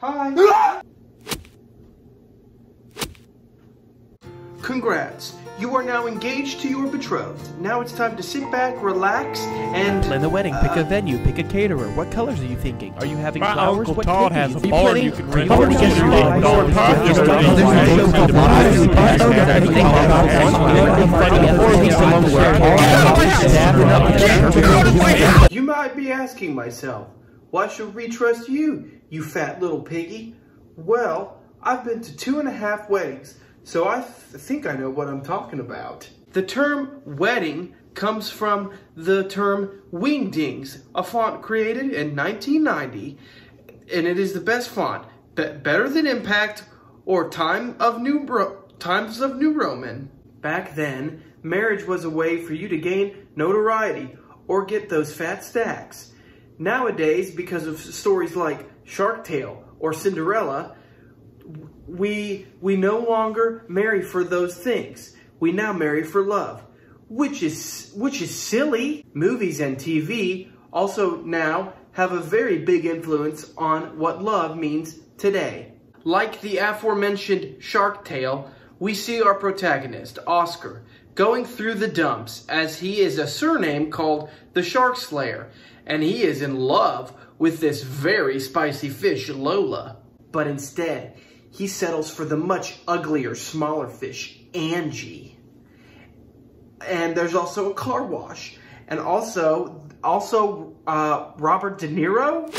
Hi. Congrats. You are now engaged to your betrothed. Now it's time to sit back, relax, and plan the wedding. Pick a venue. Pick a caterer. What colors are you thinking? Are you having flowers? Uncle What Todd cake has are a you bar planning? you can Are rent. you already Yes, getting you ready? did. Dog Todd just You might be asking myself, why should we trust you, you fat little piggy? Well, I've been to 2.5 weddings, so I think I know what I'm talking about. The term wedding comes from the term Wingdings, a font created in 1990, and it is the best font, better than Impact or Times of New Roman. Back then, marriage was a way for you to gain notoriety or get those fat stacks. Nowadays, because of stories like Shark Tale or Cinderella, we no longer marry for those things. We now marry for love, which is silly. Movies and TV also now have a very big influence on what love means today. Like the aforementioned Shark Tale, we see our protagonist, Oscar, going through the dumps as he is a surname called the Shark Slayer, and he is in love with this very spicy fish, Lola. But instead, he settles for the much uglier, smaller fish, Angie. And there's also a car wash. And also Robert De Niro.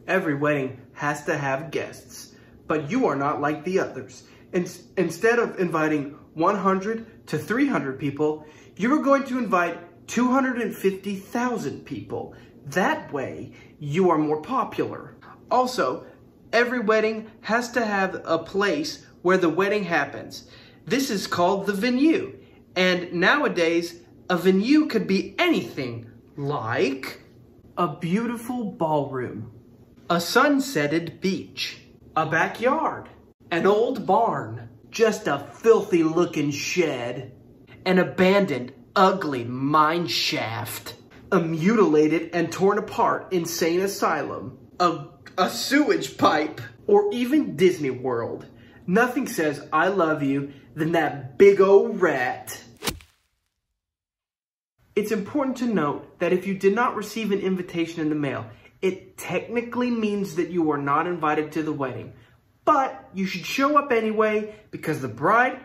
Every wedding has to have guests, but you are not like the others. Instead of inviting 100 to 300 people, you are going to invite 250,000 people. That way, you are more popular. Also, every wedding has to have a place where the wedding happens. This is called the venue. And nowadays, a venue could be anything like a beautiful ballroom, a sunsetted beach, a backyard, an old barn, just a filthy looking shed, an abandoned, ugly mine shaft, a mutilated and torn apart insane asylum, a sewage pipe, or even Disney World. Nothing says I love you than that big old rat. It's important to note that if you did not receive an invitation in the mail, it technically means that you are not invited to the wedding. But you should show up anyway because the bride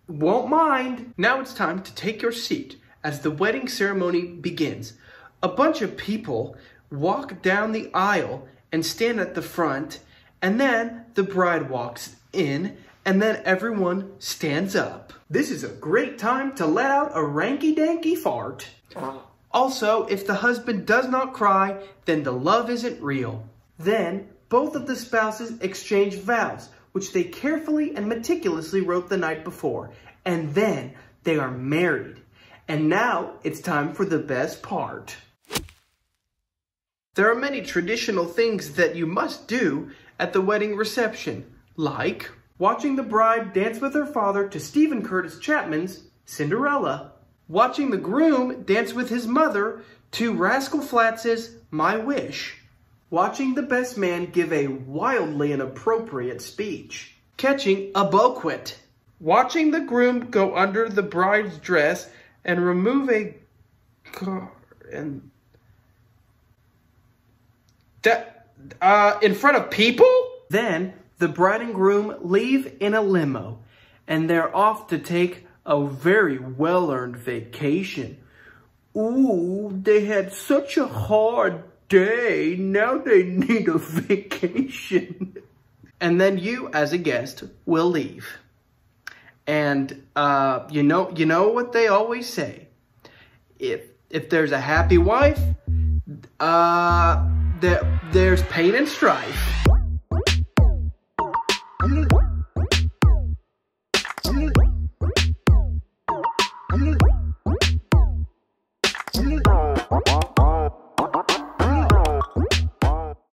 won't mind. Now it's time to take your seat as the wedding ceremony begins. A bunch of people walk down the aisle and stand at the front, and then the bride walks in, and then everyone stands up. This is a great time to let out a ranky-danky fart. Also, if the husband does not cry, then the love isn't real. Then, both of the spouses exchange vows, which they carefully and meticulously wrote the night before, and then they are married. And now it's time for the best part. There are many traditional things that you must do at the wedding reception, like watching the bride dance with her father to Stephen Curtis Chapman's Cinderella, watching the groom dance with his mother to Rascal Flatts' My Wish, watching the best man give a wildly inappropriate speech, catching a banquet, watching the groom go under the bride's dress and remove a car and in front of people? Then the bride and groom leave in a limo and they're off to take a very well-earned vacation. Ooh, they had such a hard day. Now they need a vacation. And then you, as a guest, will leave. And you know what they always say. If there's a happy wife, there's pain and strife.